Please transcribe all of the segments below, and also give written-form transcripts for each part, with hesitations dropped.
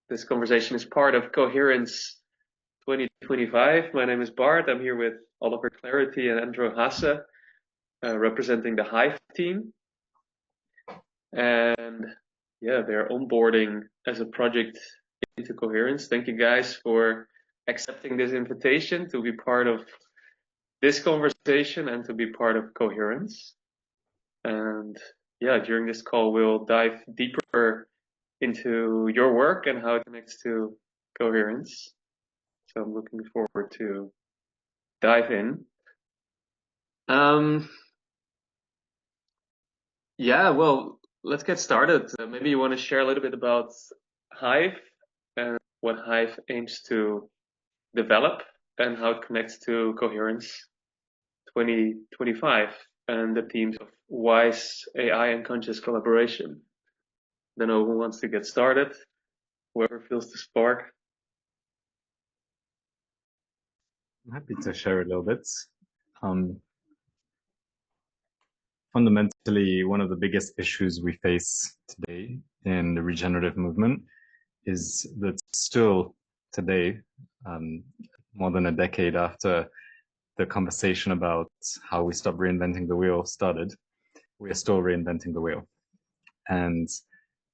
This conversation is part of Coherence 2025. My name is Bart. I'm here with Oliver Clarity and Andrew Hasse, representing the HIVE team. And yeah, they're onboarding as a project into Coherence. Thank you guys for accepting this invitation to be part of this conversation and to be part of Coherence. And yeah, during this call, we'll dive deeper into your work and how it connects to Coherence. So I'm looking forward to dive in. Yeah, well, let's get started. Maybe you want to share a little bit about HIVE and what HIVE aims to develop and how it connects to Coherence 2025 and the themes of wise AI and conscious collaboration. Don't know who wants to get started, whoever feels the spark. I'm happy to share a little bit. Fundamentally, one of the biggest issues we face today in the regenerative movement is that still today, more than a decade after the conversation about how we stop reinventing the wheel started, we are still reinventing the wheel. And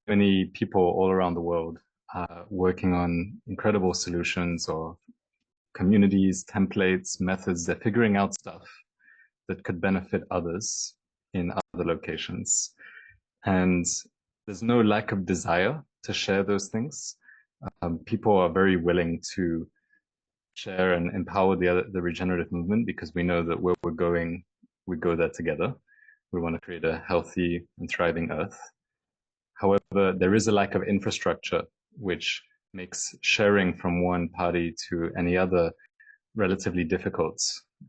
many people all around the world are working on incredible solutions or communities, templates, methods. They're figuring out stuff that could benefit others in other locations. And there's no lack of desire to share those things. People are very willing to share and empower the regenerative movement because we know that where we're going, we go there together. We want to create a healthy and thriving Earth. However, there is a lack of infrastructure, which makes sharing from one party to any other relatively difficult.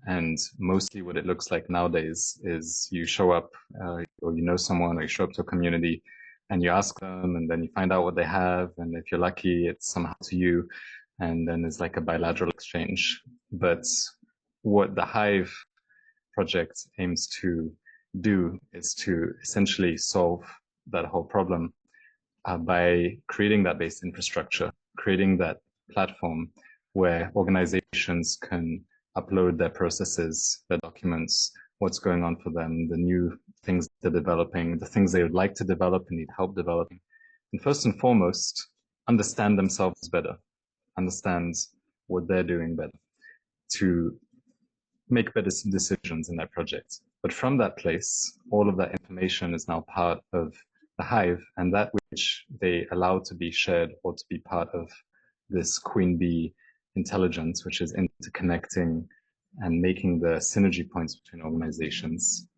And mostly what it looks like nowadays is you show up or you know someone or you show up to a community and you ask them and then you find out what they have. And if you're lucky, it's somehow to you. And then it's like a bilateral exchange. But what the HIVE project aims to do is to essentially solve that whole problem by creating that base infrastructure, creating that platform where organizations can upload their processes, their documents, what's going on for them, the new things they're developing, the things they would like to develop and need help developing. And first and foremost, understand themselves better, understand what they're doing better to make better decisions in that project. But from that place, all of that information is now part of the HIVE, and that which they allow to be shared or to be part of this queen bee intelligence, which is interconnecting and making the synergy points between organizations,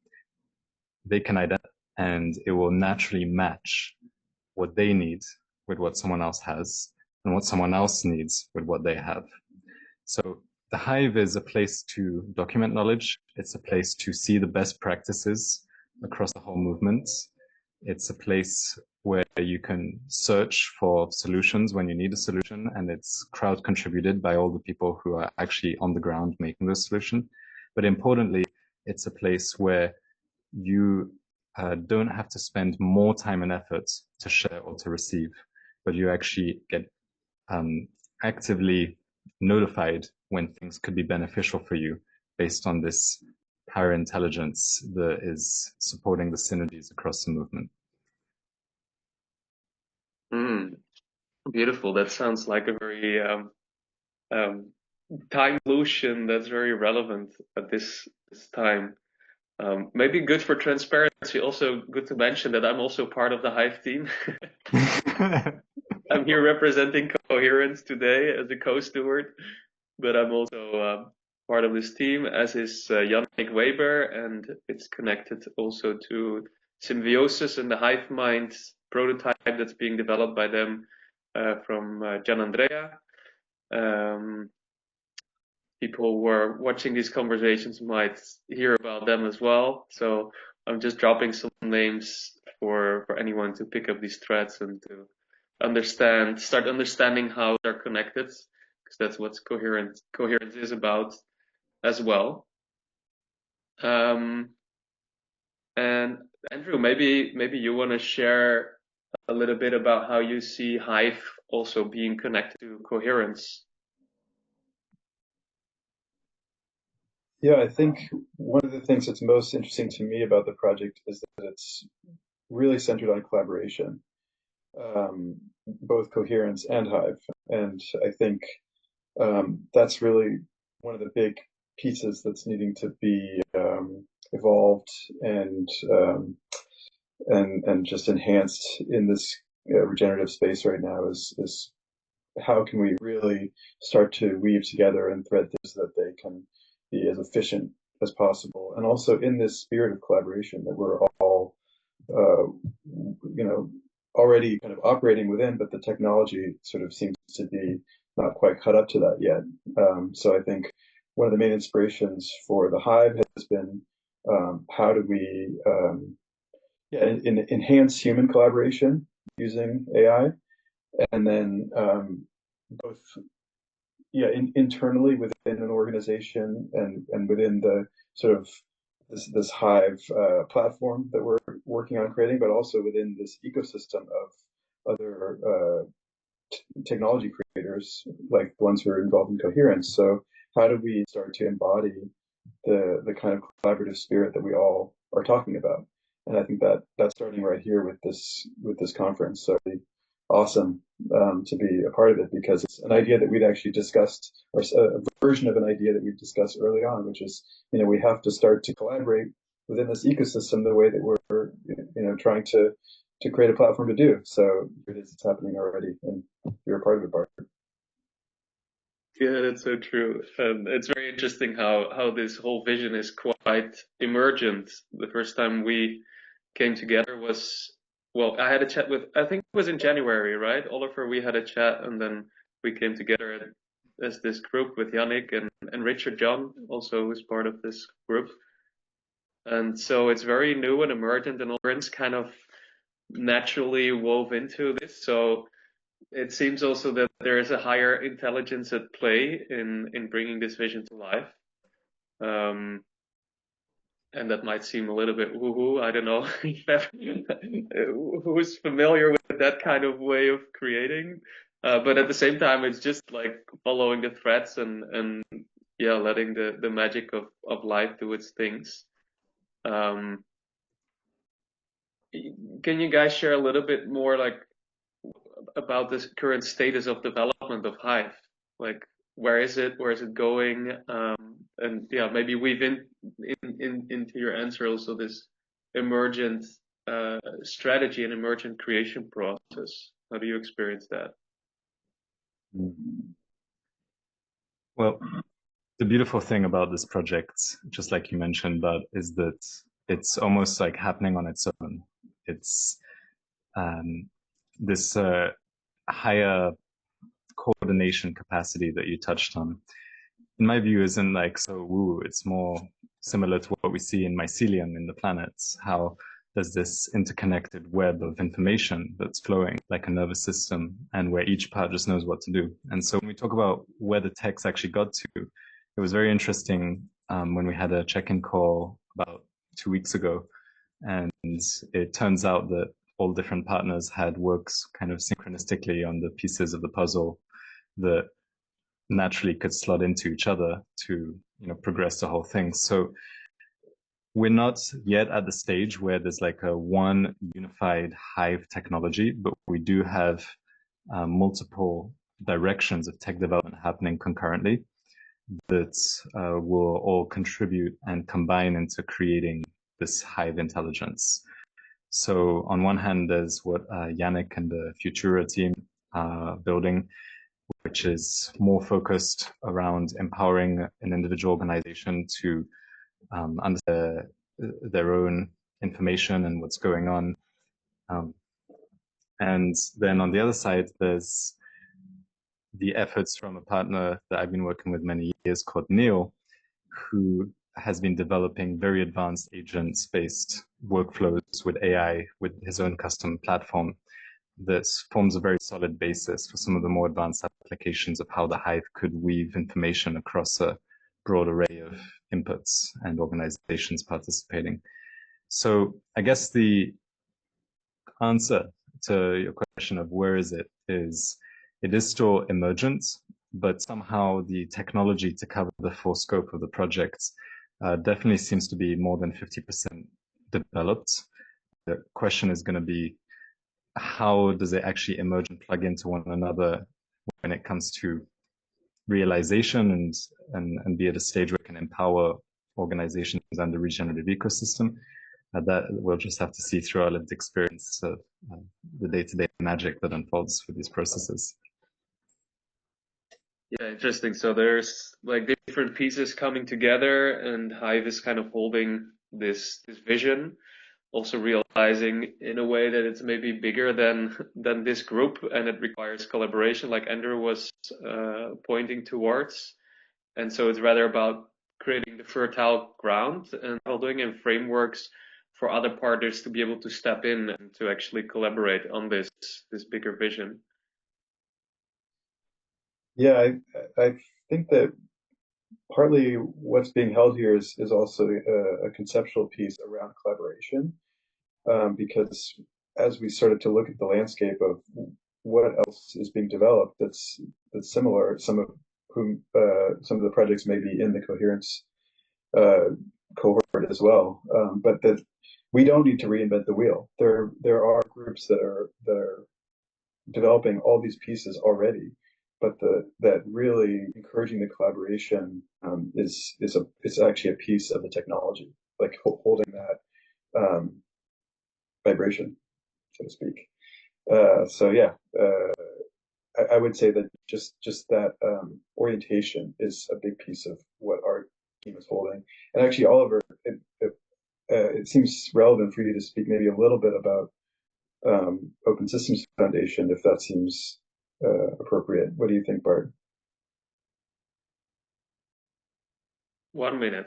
they can identify and it will naturally match what they need with what someone else has and what someone else needs with what they have. So the HIVE is a place to document knowledge. It's a place to see the best practices across the whole movement. It's a place where you can search for solutions when you need a solution, and it's crowd contributed by all the people who are actually on the ground making the solution. But importantly, it's a place where you don't have to spend more time and effort to share or to receive, but you actually get actively notified when things could be beneficial for you based on this power intelligence that is supporting the synergies across the movement. Beautiful. That sounds like a very time solution that's very relevant at this time. Maybe good for transparency. Also good to mention that I'm also part of the HIVE team. I'm here representing Coherence today as a co-steward, but I'm also part of this team, as is Yannick Weber, and it's connected also to Symbiosis and the Hive Mind prototype that's being developed by them from Gian Andrea. People who are watching these conversations might hear about them as well. So I'm just dropping some names for anyone to pick up these threads and to start understanding how they're connected, because that's what Coherence is about as well. And Andrew, maybe you want to share a little bit about how you see HIVE also being connected to Coherence. Yeah, I think one of the things that's most interesting to me about the project is that it's really centered on collaboration, both Coherence and Hive. And I think that's really one of the big pieces that's needing to be evolved and just enhanced in this regenerative space right now is how can we really start to weave together and thread things so that they can be as efficient as possible, and also in this spirit of collaboration that we're all already kind of operating within, but the technology sort of seems to be not quite cut up to that yet. So I think one of the main inspirations for the Hive has been how do we enhance human collaboration using AI, and then both internally within an organization and within the sort of this Hive platform that we're working on creating, but also within this ecosystem of other technology creators, like the ones who are involved in Coherence. So how do we start to embody the kind of collaborative spirit that we all are talking about? And I think that that's starting right here with this conference. So it'd be awesome to be a part of it, because it's an idea that we'd actually discussed, or a version of an idea that we've discussed early on, which is, we have to start to collaborate within this ecosystem the way that we're, trying to create a platform to do. So it is, it's happening already, and you're a part of it, Bart. Yeah, that's so true. It's very interesting how this whole vision is quite emergent. The first time we came together was, well, I had a chat with, I think it was in January, right? Oliver, we had a chat, and then we came together as this group with Yannick and Richard John, also who's part of this group. And so it's very new and emergent, and Coherence kind of naturally wove into this. So it seems also that there is a higher intelligence at play in bringing this vision to life. And that might seem a little bit woo-woo. I don't know who's familiar with that kind of way of creating. But at the same time, it's just like following the threads and letting the magic of life do its things. Can you guys share a little bit more like about this current status of development of Hive? Like, where is it? Where is it going? And yeah, maybe weave into your answer also this emergent strategy and emergent creation process. How do you experience that? Well, the beautiful thing about this project, just like you mentioned, Bud, is that it's almost like happening on its own. It's this higher coordination capacity that you touched on, in my view, isn't like so woo. It's more similar to what we see in mycelium in the planets. How there's this interconnected web of information that's flowing like a nervous system, and where each part just knows what to do. And so when we talk about where the text actually got to, it was very interesting when we had a check-in call about 2 weeks ago, and it turns out that all different partners had works kind of synchronistically on the pieces of the puzzle that naturally could slot into each other to progress the whole thing. So we're not yet at the stage where there's like a one unified Hive technology, but we do have multiple directions of tech development happening concurrently that will all contribute and combine into creating this Hive intelligence. So on one hand, there's what Yannick and the Futura team are building, which is more focused around empowering an individual organization to understand their own information and what's going on. And then on the other side, there's the efforts from a partner that I've been working with many years called Neil, who has been developing very advanced agents-based workflows with AI with his own custom platform that forms a very solid basis for some of the more advanced applications of how the Hive could weave information across a broad array of inputs and organizations participating. So I guess the answer to your question of where is it is it is still emergent, but somehow the technology to cover the full scope of the project definitely seems to be more than 50% developed. The question is going to be, how does it actually emerge and plug into one another when it comes to realization and be at a stage where it can empower organizations and the regenerative ecosystem? That we'll just have to see through our lived experience of the day-to-day magic that unfolds for these processes. Yeah, interesting. So there's like different pieces coming together, and HIVE is kind of holding this vision, also realizing in a way that it's maybe bigger than this group, and it requires collaboration, like Andrew was pointing towards. And so it's rather about creating the fertile ground and building in frameworks for other partners to be able to step in and to actually collaborate on this bigger vision. Yeah, I think that partly what's being held here is also a conceptual piece around collaboration, because as we started to look at the landscape of what else is being developed that's similar, some of the projects may be in the Coherence cohort as well, but that we don't need to reinvent the wheel. There are groups that are developing all these pieces already, but that really encouraging the collaboration is actually a piece of the technology, like holding that vibration, so to speak. So yeah, I would say that just that orientation is a big piece of what our team is holding. And actually, Oliver, it seems relevant for you to speak maybe a little bit about Open Systems Foundation, if that seems appropriate. What do you think, Bart? 1 minute.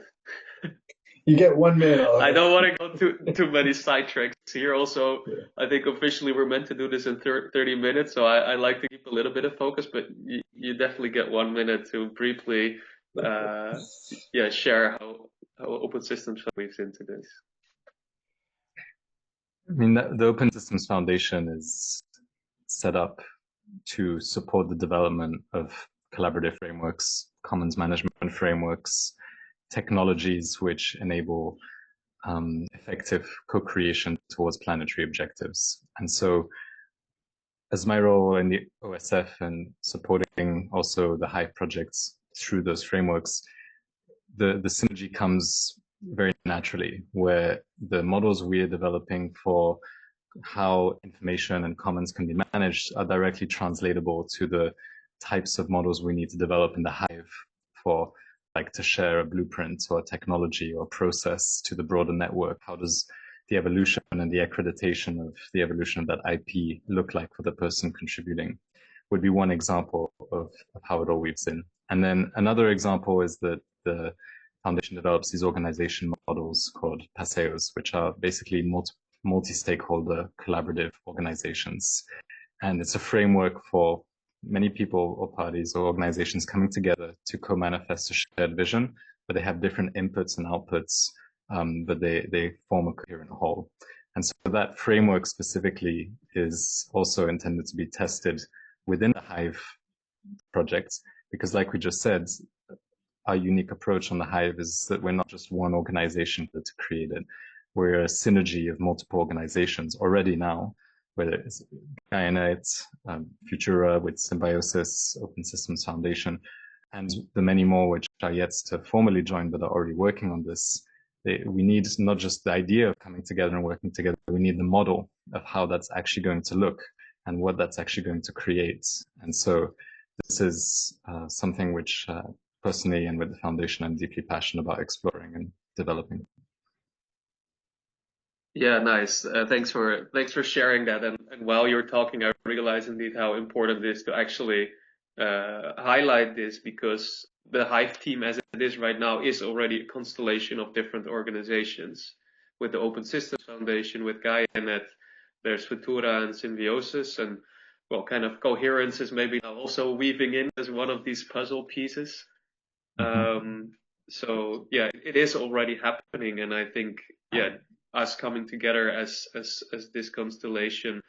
You get 1 minute, Oliver. I don't want to go too many sidetracks here. Also, yeah. I think officially we're meant to do this in 30 minutes, so I like to keep a little bit of focus, but you definitely get 1 minute to briefly share how Open Systems weaves into this. I mean, the Open Systems Foundation is set up to support the development of collaborative frameworks, commons management frameworks, technologies which enable effective co-creation towards planetary objectives. And so, as my role in the OSF and supporting also the HIVE projects through those frameworks, the synergy comes very naturally, where the models we are developing for how information and commons can be managed are directly translatable to the types of models we need to develop in the HIVE for, like, to share a blueprint or a technology or process to the broader network. How does the evolution and the accreditation of the evolution of that IP look like for the person contributing? Would be one example of how it all weaves in. And then another example is that the foundation develops these organization models called paseos, which are basically multi-stakeholder collaborative organizations. And it's a framework for many people or parties or organizations coming together to co-manifest a shared vision, but they have different inputs and outputs, but they form a coherent whole. And so that framework specifically is also intended to be tested within the HIVE project, because like we just said, our unique approach on the HIVE is that we're not just one organization that's created. We're a synergy of multiple organizations already now, whether it's Coherence, Futura with Symbiosis, Open Systems Foundation, and the many more which are yet to formally join but are already working on this. We need not just the idea of coming together and working together, we need the model of how that's actually going to look and what that's actually going to create. And so this is something which personally and with the foundation I'm deeply passionate about exploring and developing. Yeah, nice. Thanks for sharing that. And while you're talking, I realize indeed how important it is to actually highlight this, because the HIVE team as it is right now is already a constellation of different organizations. With the Open Systems Foundation, with HIVE, there's Futura and Symbiosis, and well, kind of Coherence is maybe now also weaving in as one of these puzzle pieces. So yeah, it is already happening, and I think us coming together as this constellation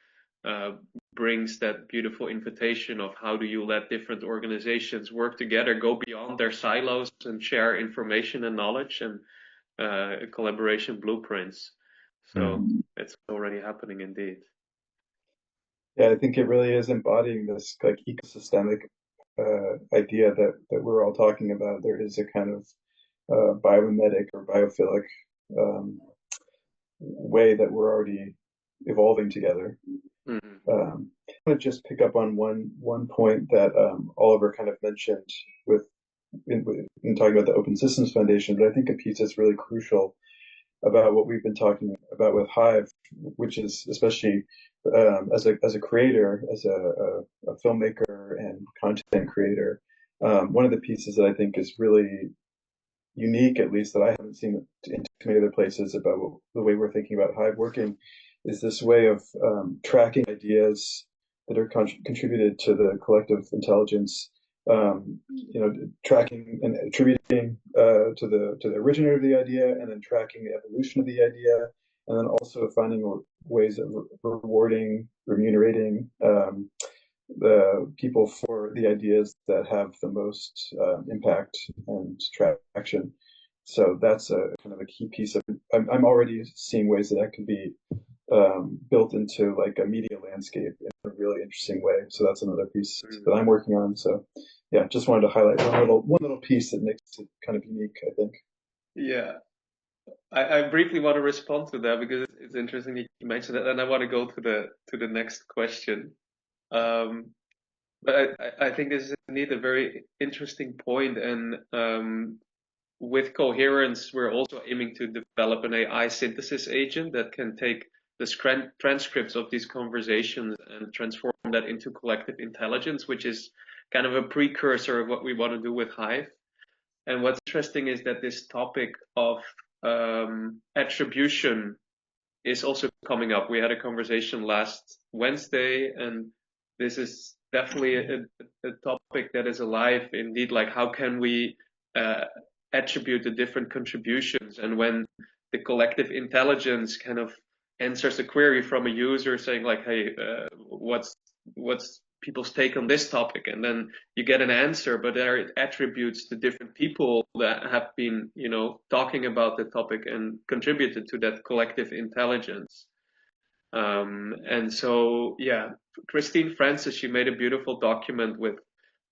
brings that beautiful invitation of how do you let different organizations work together, go beyond their silos and share information and knowledge and collaboration blueprints. So it's already happening indeed. Yeah, I think it really is embodying this like ecosystemic idea that we're all talking about. There is a kind of biomimetic or biophilic way that we're already evolving together. I want to just pick up on one point that Oliver kind of mentioned in talking about the Open Systems Foundation, but I think a piece that's really crucial about what we've been talking about with Hive, which is especially as a creator, as a filmmaker and content creator, one of the pieces that I think is really unique, at least that I haven't seen in too many other places about the way we're thinking about Hive working, is this way of tracking ideas that are contributed to the collective intelligence, tracking and attributing to the originator of the idea, and then tracking the evolution of the idea, and then also finding ways of rewarding, remunerating the people for the ideas that have the most impact and traction. So that's a kind of a key piece of. I'm already seeing ways that can be built into like a media landscape in a really interesting way. So that's another piece that I'm working on. So yeah, just wanted to highlight one little piece that makes it kind of unique, I think. Yeah. I briefly want to respond to that because it's interesting that you mentioned that, and I want to go to the next question. But I think this is indeed a very interesting point, and with Coherence, we're also aiming to develop an AI synthesis agent that can take the transcripts of these conversations and transform that into collective intelligence, which is kind of a precursor of what we want to do with Hive. And what's interesting is that this topic of attribution is also coming up. We had a conversation last Wednesday, and this is definitely a topic that is alive indeed. Like, how can we attribute the different contributions? And when the collective intelligence kind of answers a query from a user saying like, hey, what's people's take on this topic? And then you get an answer, but there it attributes the different people that have been, talking about the topic and contributed to that collective intelligence. And so, yeah, Christine Francis, she made a beautiful document with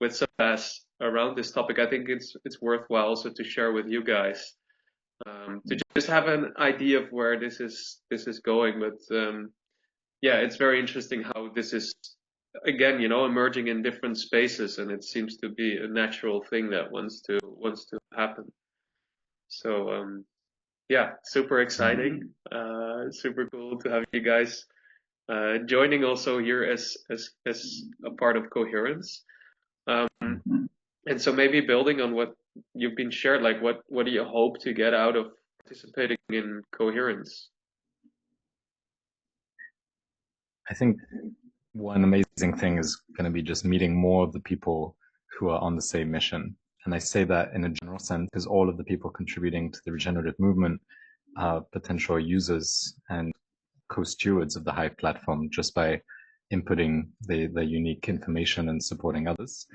Sebas around this topic. I think it's worthwhile also to share with you guys, to just have an idea of where this is going. But yeah, it's very interesting how this is again, emerging in different spaces, and it seems to be a natural thing that wants to happen. So yeah, super exciting, super cool to have you guys joining also here as a part of Coherence. And so maybe building on what you've been shared, like what do you hope to get out of participating in Coherence? I think one amazing thing is going to be just meeting more of the people who are on the same mission. And I say that in a general sense because all of the people contributing to the regenerative movement are potential users and co-stewards of the Hive platform just by inputting the unique information and supporting others.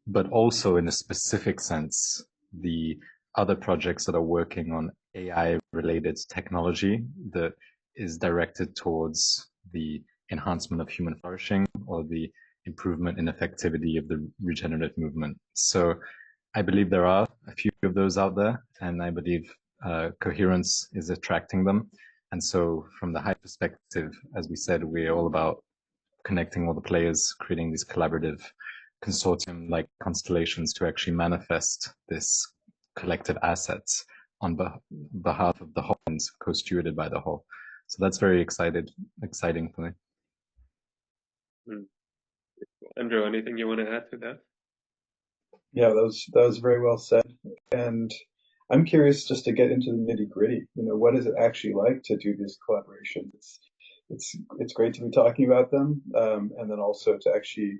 But also in a specific sense, the other projects that are working on AI-related technology that is directed towards the enhancement of human flourishing or the improvement in effectivity of the regenerative movement. So I believe there are a few of those out there, and I believe Coherence is attracting them. And so from the Hive perspective, as we said, we're all about connecting all the players, creating these collaborative consortium-like constellations to actually manifest this collective assets on behalf of the whole and co-stewarded by the whole. So that's very exciting for me. Andrew, anything you want to add to that? Yeah, that was very well said. And I'm curious just to get into the nitty gritty. What is it actually like to do this collaboration? It's great to be talking about them, and then also to actually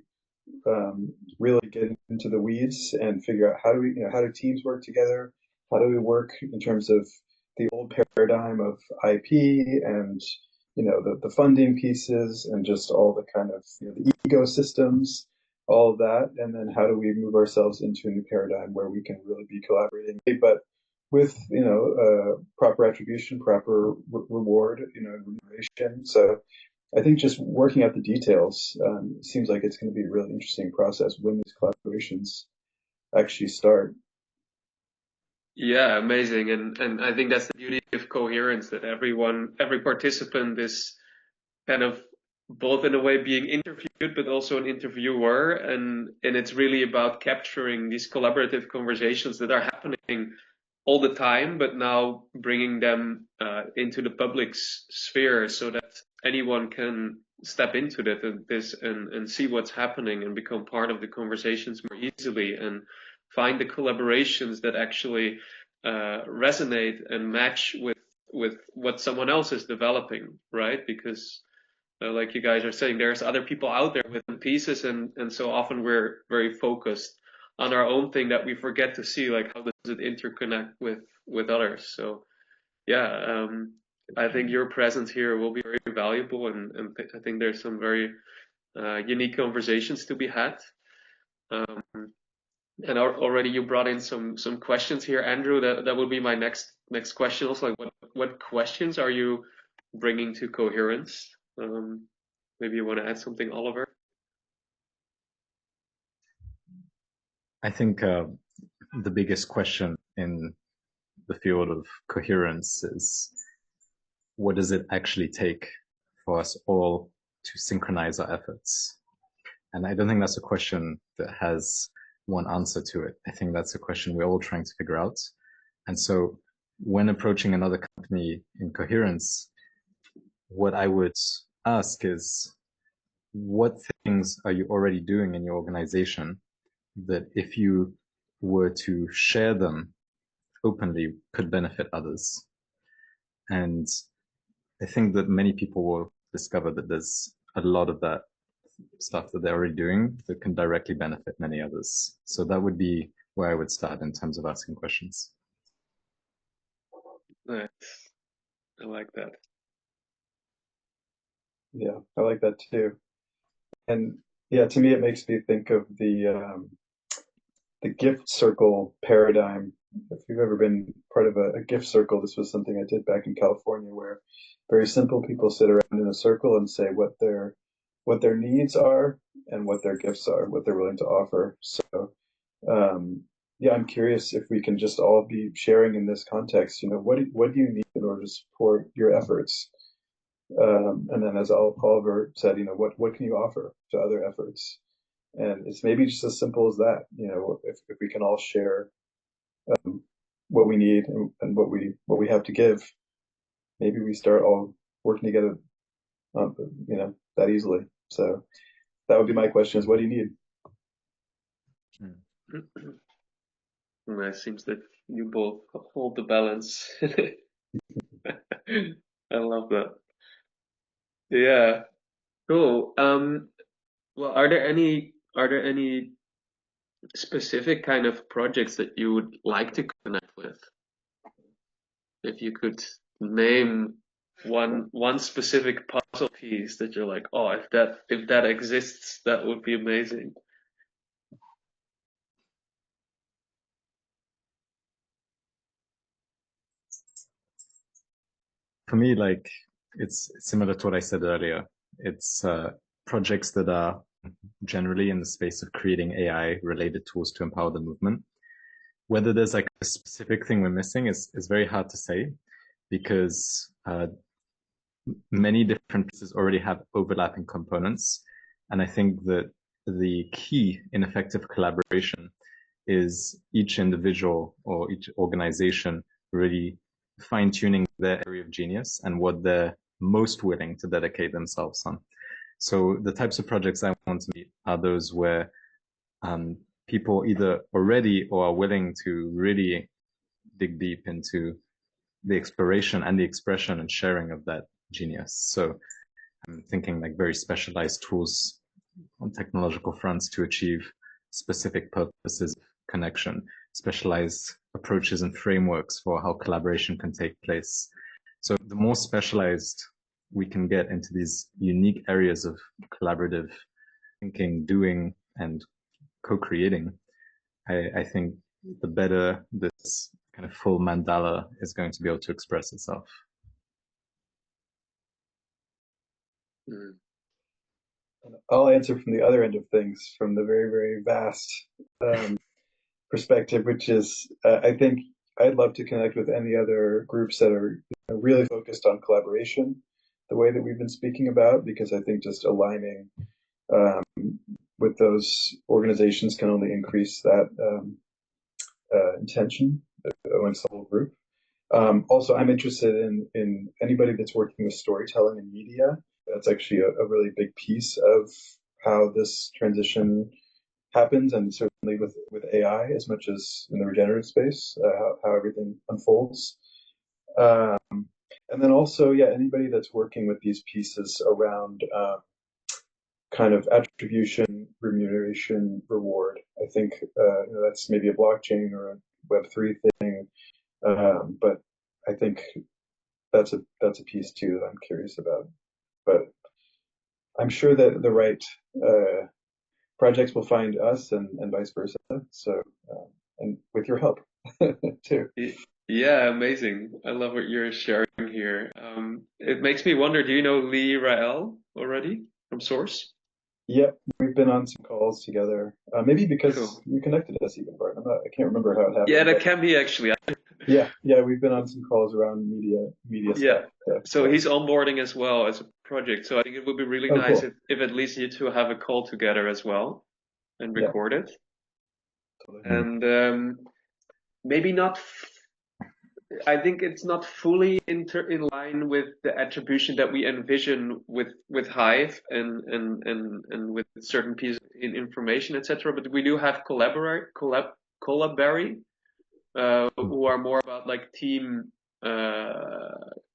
really get into the weeds and figure out how do teams work together? How do we work in terms of the old paradigm of IP and the funding pieces and just all the kind of the ecosystems, all of that, and then how do we move ourselves into a new paradigm where we can really be collaborating, but with proper attribution, proper reward, remuneration. So I think just working out the details seems like it's going to be a really interesting process when these collaborations actually start. Yeah, amazing. And I think that's the beauty of Coherence, that every participant is kind of both in a way being interviewed, but also an interviewer. And it's really about capturing these collaborative conversations that are happening all the time, but now bringing them into the public sphere so that anyone can step into this and see what's happening and become part of the conversations more easily and find the collaborations that actually resonate and match with what someone else is developing, right? Because like you guys are saying, there's other people out there with pieces, and so often we're very focused on our own thing that we forget to see, like, how does it interconnect with others. So yeah, I think your presence here will be very valuable, and I think there's some very unique conversations to be had. And already you brought in some questions here, Andrew. That would be my next question. Also, like, what questions are you bringing to Coherence? Maybe you want to add something, Oliver? I think the biggest question in the field of coherence is, what does it actually take for us all to synchronize our efforts? And I don't think that's a question that has one answer to it. I think that's a question we're all trying to figure out. And so when approaching another company in Coherence, what I would ask is, what things are you already doing in your organization that if you were to share them openly could benefit others? And I think that many people will discover that there's a lot of that stuff that they're already doing that can directly benefit many others. So that would be where I would start in terms of asking questions. Nice. I like that. Yeah, I like that too. And yeah, to me, it makes me think of the gift circle paradigm. If you've ever been part of a gift circle, this was something I did back in California, where very simple people sit around in a circle and say what their needs are and what their gifts are, what they're willing to offer. So yeah, I'm curious if we can just all be sharing in this context. What do you need in order to support your efforts? And then, as Oliver said, what can you offer to other efforts? And it's maybe just as simple as that. If we can all share what we need and what we have to give, maybe we start all working together, that easily. So that would be my question: is what do you need? And it seems that you both hold the balance. I love that. Yeah, cool. Well, are there any specific kind of projects that you would like to connect with? If you could name one specific puzzle piece that you're like, oh, if that exists, that would be amazing. For me, like, it's similar to what I said earlier. It's projects that are generally in the space of creating AI-related tools to empower the movement. Whether there's like a specific thing we're missing is very hard to say, because many different pieces already have overlapping components. And I think that the key in effective collaboration is each individual or each organization really fine-tuning their area of genius and what they're most willing to dedicate themselves on. So the types of projects I want to meet are those where people either already or are willing to really dig deep into the exploration and the expression and sharing of that genius. So I'm thinking like very specialized tools on technological fronts to achieve specific purposes of connection, specialized approaches and frameworks for how collaboration can take place. So the more specialized we can get into these unique areas of collaborative thinking, doing, and co-creating, I think the better this kind of full mandala is going to be able to express itself. I'll answer from the other end of things, from the very, very vast perspective, which is I think I'd love to connect with any other groups that are really focused on collaboration, the way that we've been speaking about, because I think just aligning with those organizations can only increase that intention amongst the whole group. Also, I'm interested in anybody that's working with storytelling and media. That's actually a really big piece of how this transition happens, and certainly with AI as much as in the regenerative space, how everything unfolds. And then also, yeah, anybody that's working with these pieces around kind of attribution, remuneration, reward. I think that's maybe a blockchain or a Web3 thing, but I think that's a piece too that I'm curious about. But I'm sure that the right projects will find us and vice versa. So, and with your help too. Yeah, amazing. I love what you're sharing here. It makes me wonder, do you know Lee Rael already from Source? Yeah, we've been on some calls together. Maybe because Cool. you connected us even, Bart. I can't remember how it happened. Yeah, that can be actually. Yeah, we've been on some calls around media Yeah. stuff. So he's onboarding as well as a project. So I think it would be really nice cool. if at least you two have a call together as well and Yeah. record it. Totally. And maybe not. I think it's not fully in line with the attribution that we envision with Hive and with certain pieces in information, etc. But we do have Collabary, who are more about like team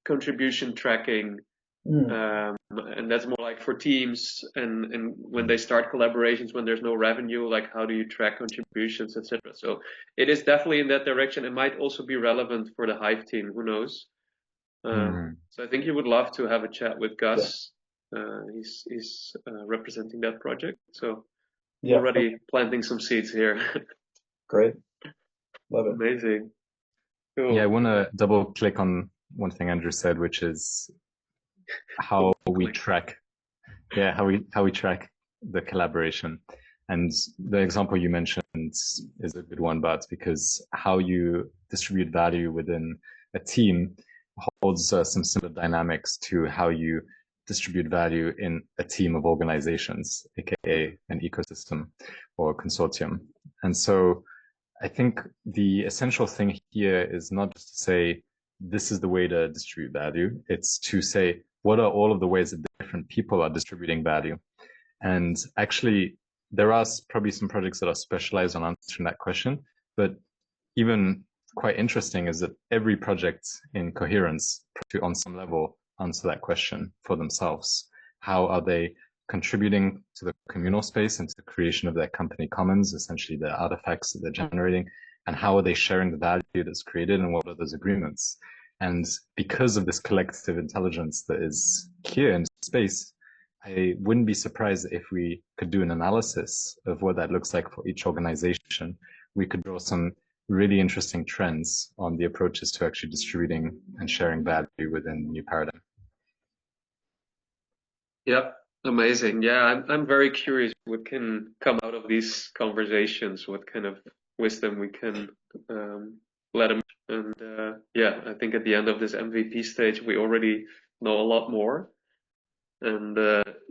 contribution tracking, and that's more like for teams and when they start collaborations, when there's no revenue, like how do you track contributions, etc. So it is definitely in that direction. It might also be relevant for the Hive team, who knows. So I think you would love to have a chat with Gus. He's representing that project, so already planting some seeds here. Great, love it. Amazing. Cool. Yeah, I want to double click on one thing Andrew said, which is how we track. Yeah, how we track the collaboration. And the example you mentioned is a good one, but because how you distribute value within a team holds some similar dynamics to how you distribute value in a team of organizations, aka an ecosystem or consortium. And so I think the essential thing here is not just to say, this is the way to distribute value. It's to say, what are all of the ways that different people are distributing value? And actually, there are probably some projects that are specialized on answering that question. But even quite interesting is that every project in Coherence, on some level, answer that question for themselves. How are they contributing to the communal space and to the creation of their company commons, essentially the artifacts that they're generating, and how are they sharing the value that's created, and what are those agreements? And because of this collective intelligence that is here in space, I wouldn't be surprised if we could do an analysis of what that looks like for each organization. We could draw some really interesting trends on the approaches to actually distributing and sharing value within the new paradigm. Yeah, amazing. Yeah, I'm very curious what can come out of these conversations, what kind of wisdom we can let them. And yeah, I think at the end of this MVP stage, we already know a lot more. And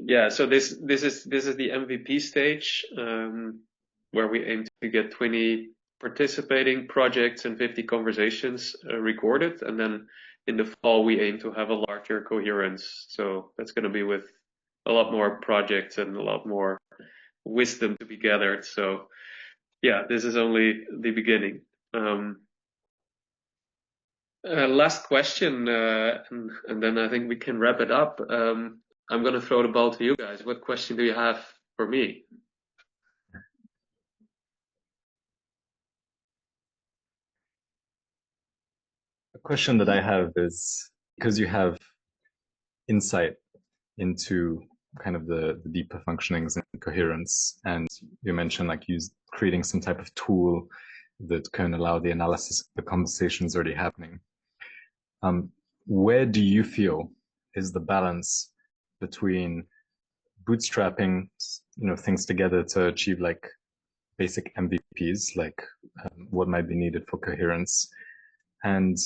yeah, so this is the MVP stage, where we aim to get 20 participating projects and 50 conversations recorded, and then in the fall we aim to have a larger coherence. So that's going to be with a lot more projects and a lot more wisdom to be gathered. So yeah, this is only the beginning. Last question, and then I think we can wrap it up. I'm going to throw the ball to you guys. What question do you have for me? A question that I have is, because you have insight into kind of the deeper functionings and coherence. And you mentioned like creating some type of tool that can allow the analysis of the conversations already happening. Where do you feel is the balance between bootstrapping, things together to achieve like basic MVPs, like what might be needed for coherence, and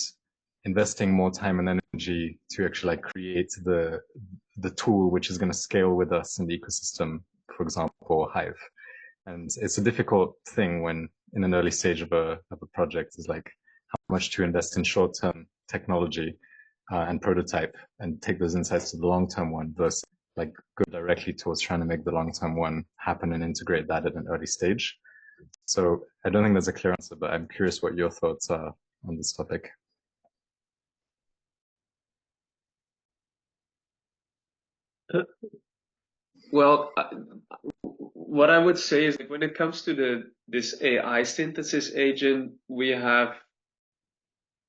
investing more time and energy to actually like create the tool which is going to scale with us in the ecosystem, for example, HIVE. And it's a difficult thing when in an early stage of a project is like how much to invest in short-term technology and prototype and take those insights to the long-term one versus like go directly towards trying to make the long-term one happen and integrate that at an early stage. So I don't think there's a clear answer, but I'm curious what your thoughts are on this topic. Well, what I would say is like when it comes to this AI synthesis agent, we have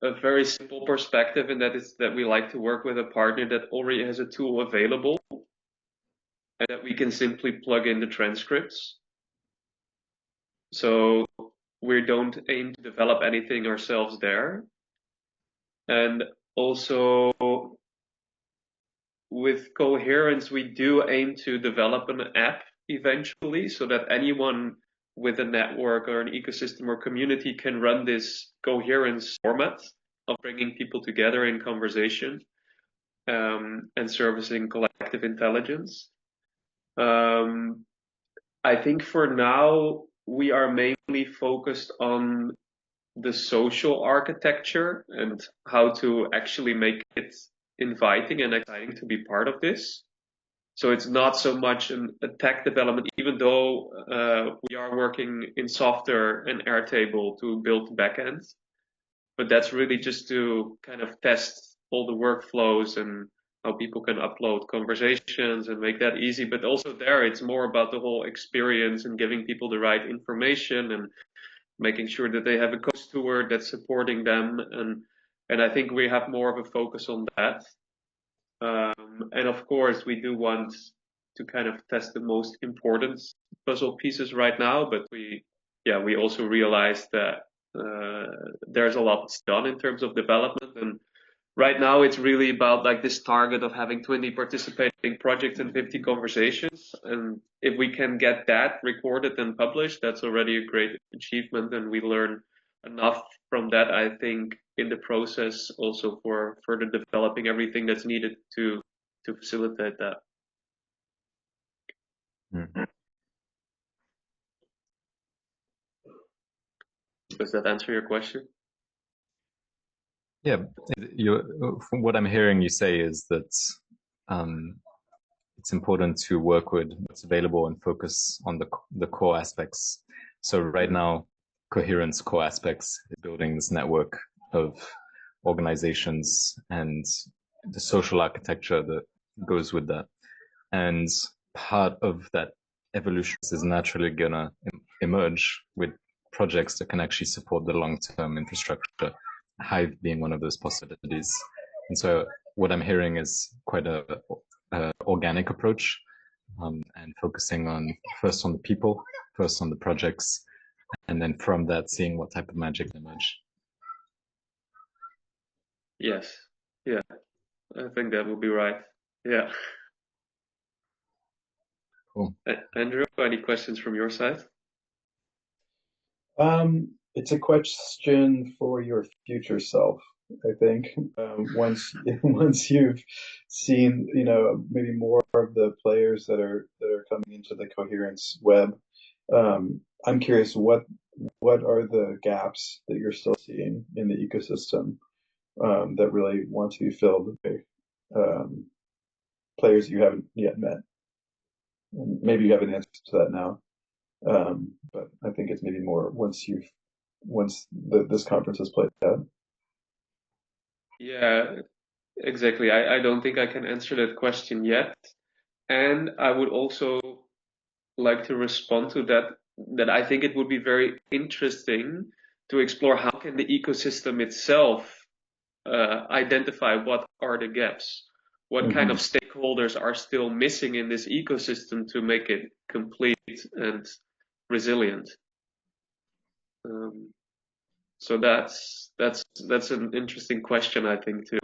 a very simple perspective, and that is that we like to work with a partner that already has a tool available and that we can simply plug in the transcripts. So we don't aim to develop anything ourselves there. And also with Coherence, we do aim to develop an app eventually so that anyone with a network or an ecosystem or community can run this Coherence format of bringing people together in conversation and servicing collective intelligence. I think for now, we are mainly focused on the social architecture and how to actually make it inviting and exciting to be part of this. So it's not so much a tech development, even though we are working in software and Airtable to build backends. But that's really just to kind of test all the workflows and how people can upload conversations and make that easy. But also there, it's more about the whole experience and giving people the right information and making sure that they have a coach steward that's supporting them. And I think we have more of a focus on that. And of course, we do want to kind of test the most important puzzle pieces right now, but we also realize that there's a lot done in terms of development. And right now, it's really about like this target of having 20 participating projects and 50 conversations. And if we can get that recorded and published, that's already a great achievement. And we learn enough from that, I think, in the process also for further developing everything that's needed to facilitate that. Mm-hmm. Does that answer your question? Yeah, from what I'm hearing you say is that it's important to work with what's available and focus on the core aspects. So right now, Coherence core aspects is building this network of organizations and the social architecture that goes with that. And part of that evolution is naturally gonna emerge with projects that can actually support the long-term infrastructure, HIVE being one of those possibilities. And so what I'm hearing is quite a organic approach, and focusing on first on the people, first on the projects, and then from that seeing what type of magic emerge. Yes. Yeah. I think that would be right. Yeah. Cool. Andrew, any questions from your side? It's a question for your future self, I think. Once you've seen, maybe more of the players that are coming into the Coherence web, I'm curious what are the gaps that you're still seeing in the ecosystem that really want to be filled by players you haven't yet met. And maybe you have an answer to that now, but I think it's maybe more once this conference has played out. Yeah, exactly. I don't think I can answer that question yet. And I would also like to respond to that I think it would be very interesting to explore how can the ecosystem itself identify what are the gaps. what kind of stakeholders are still missing in this ecosystem to make it complete and resilient. So that's an interesting question, I think, to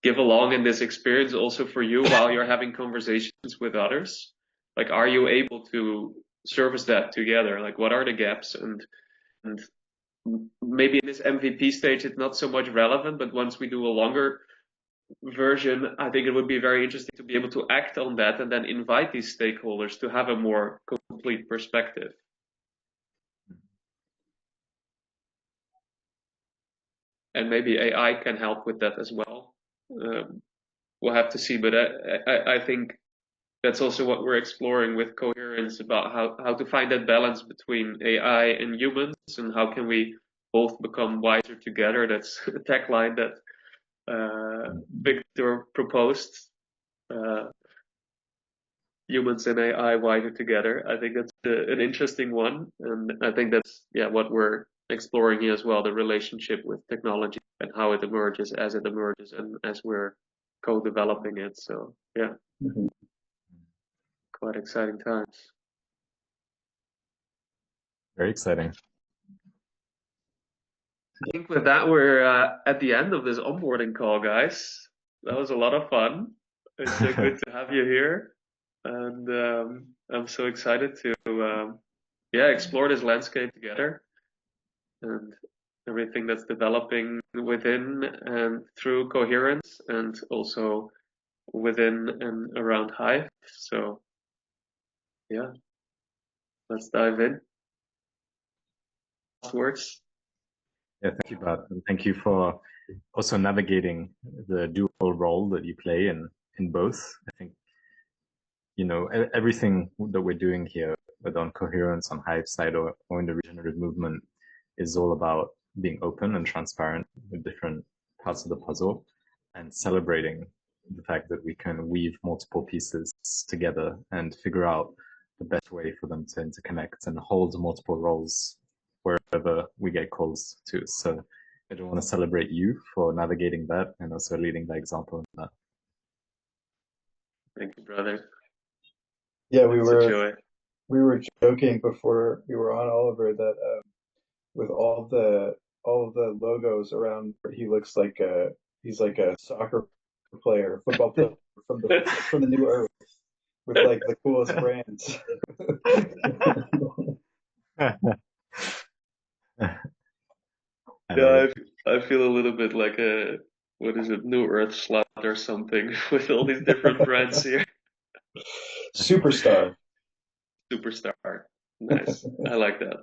give along in this experience also for you while you're having conversations with others. Like, are you able to service that together? Like, what are the gaps? And maybe in this MVP stage, it's not so much relevant, but once we do a longer version, I think it would be very interesting to be able to act on that and then invite these stakeholders to have a more complete perspective. And maybe AI can help with that as well. We'll have to see, but I think that's also what we're exploring with Coherence, about how to find that balance between AI and humans, and how can we both become wiser together. That's a tagline that Victor proposed. Humans and AI wiser together. I think that's an interesting one, and I think that's what we're exploring here as well, the relationship with technology and how it emerges as it emerges and as we're co-developing it. So yeah, quite exciting times. Very exciting. I think with that, we're at the end of this onboarding call, guys. That was a lot of fun. It's good to have you here. And I'm so excited to explore this landscape together and everything that's developing within and through Coherence and also within and around HIVE. So yeah, let's dive in. Last words. Yeah, thank you, Bart. And thank you for also navigating the dual role that you play in both. I think, everything that we're doing here, whether on Coherence, on HIVE side, or in the regenerative movement, is all about being open and transparent with different parts of the puzzle and celebrating the fact that we can weave multiple pieces together and figure out the best way for them to interconnect and hold multiple roles wherever we get calls to. So I do want to celebrate you for navigating that and also leading by example in that. Thank you, brother. Yeah, we were joking before we were on, Oliver, that with all the logos around, he looks like he's like a soccer player, football player from the New Earth, with like the coolest brands. Yeah, I feel a little bit like a, what is it, New Earth slut or something with all these different brands here. Superstar. Nice. I like that.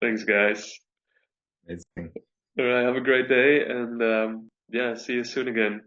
Thanks, guys. Amazing. All right, have a great day, and see you soon again.